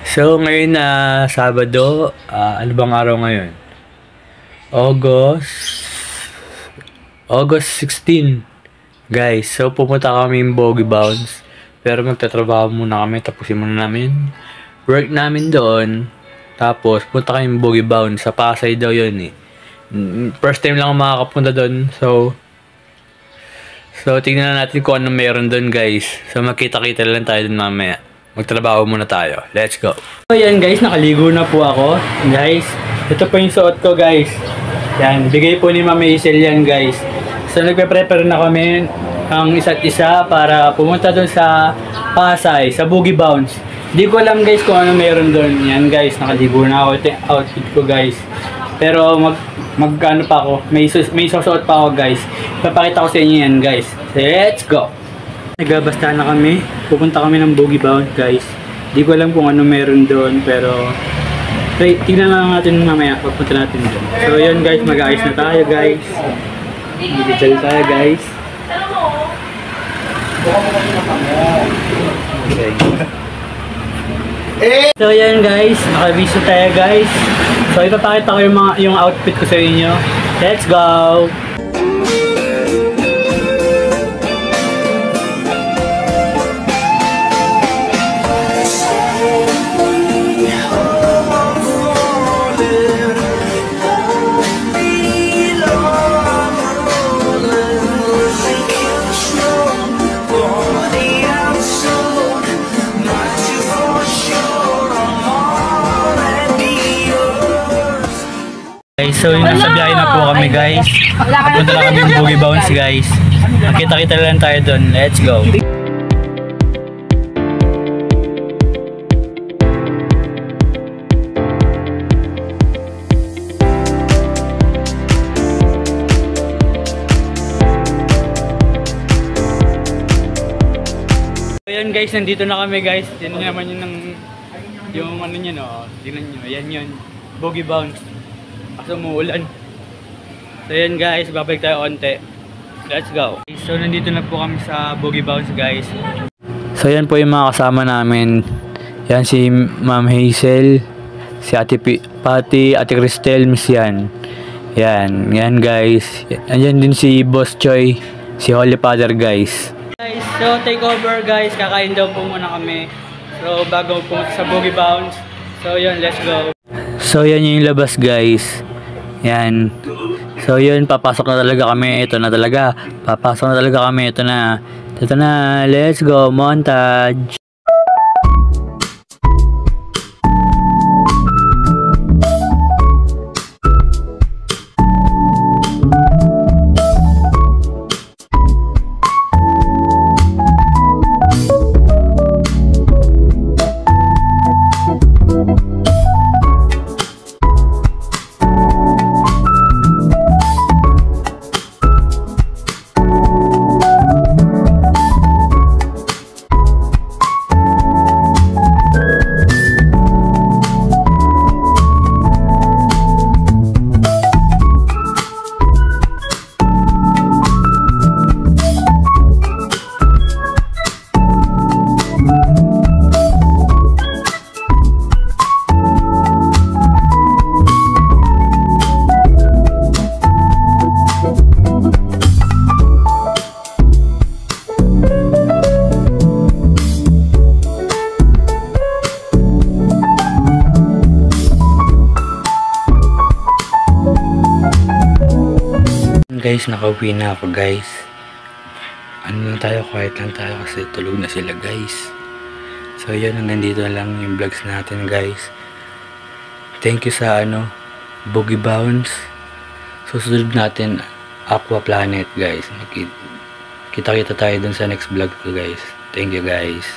So, ngayon na Sabado, ano bang araw ngayon? August 16. Guys, so pumunta kami yung Boggy Bounce. Pero magtatrabaho muna kami, tapusin muna namin work namin doon. Tapos, punta kami yung Boggy Bounce. Sa Pasay daw yun eh. First time lang ako makakapunta doon. So, tingnan natin kung ano meron doon, guys. So, magkita-kita lang tayo doon mamaya. Magtrabaho muna tayo. Let's go. So, yan guys. Nakaligo na po ako. Guys, ito po yung suot ko, guys. Yan. Bigay po ni Mama Isel yan, guys. So, nagpe-prepare na kami ang isa't isa para pumunta doon sa Pasay, sa Boggy Bounce. Hindi ko alam, guys, kung ano meron doon. Yan, guys. Nakaligo na ako. Ito yung outfit ko, guys. Pero, ano pa ako. May susuot pa ako, guys. Papakita ko sa inyo yan, guys. Let's go! Nagbabasta na kami. Pupunta kami ng Boggy Bounce, guys. Di ko alam kung ano meron doon, pero tingnan lang natin mamaya pagpunta natin doon. So yun guys, mag-aayos na tayo guys. Mag-gel tayo guys. Okay. So yan guys, nakabiso tayo guys. So ipapakita ko yung outfit ko sa inyo. Let's go! So yun, nasa biyahe na po kami guys. Punta lang kami yung Boggy Bounce guys. Makita-kita lang tayo doon. Let's go. So yun guys, nandito na kami guys. Yan naman yung ano nyo no. Tingnan nyo, yan yun. Boggy Bounce. Kaso umuulan. So yan guys, babalik tayo onte. Let's go. So nandito na po kami sa Boggy Bounce guys. So yan po yung mga kasama namin. Yan si Ma'am Hazel, si Ate Pati, Ate Cristel, Miss Yan. Yan guys. Andyan din si Boss Choi, si Holy Father guys. Guys, so take over guys. Kakain daw po muna kami. So bago pumunta sa Boggy Bounce. So yun, let's go. So yan yung labas guys. Yan. So yun, papasok na talaga kami. Ito na talaga. Papasok na talaga kami. Ito na. Ito na. Let's go. Montage. Guys, nakauwi na ako guys. Ano lang tayo, quiet lang tayo kasi tulog na sila guys. So yun, nandito lang yung vlogs natin guys. Thank you sa Boggy Bounce. Susunod natin Aqua Planet guys. Kita-kita tayo dun sa next vlog ko guys. Thank you guys.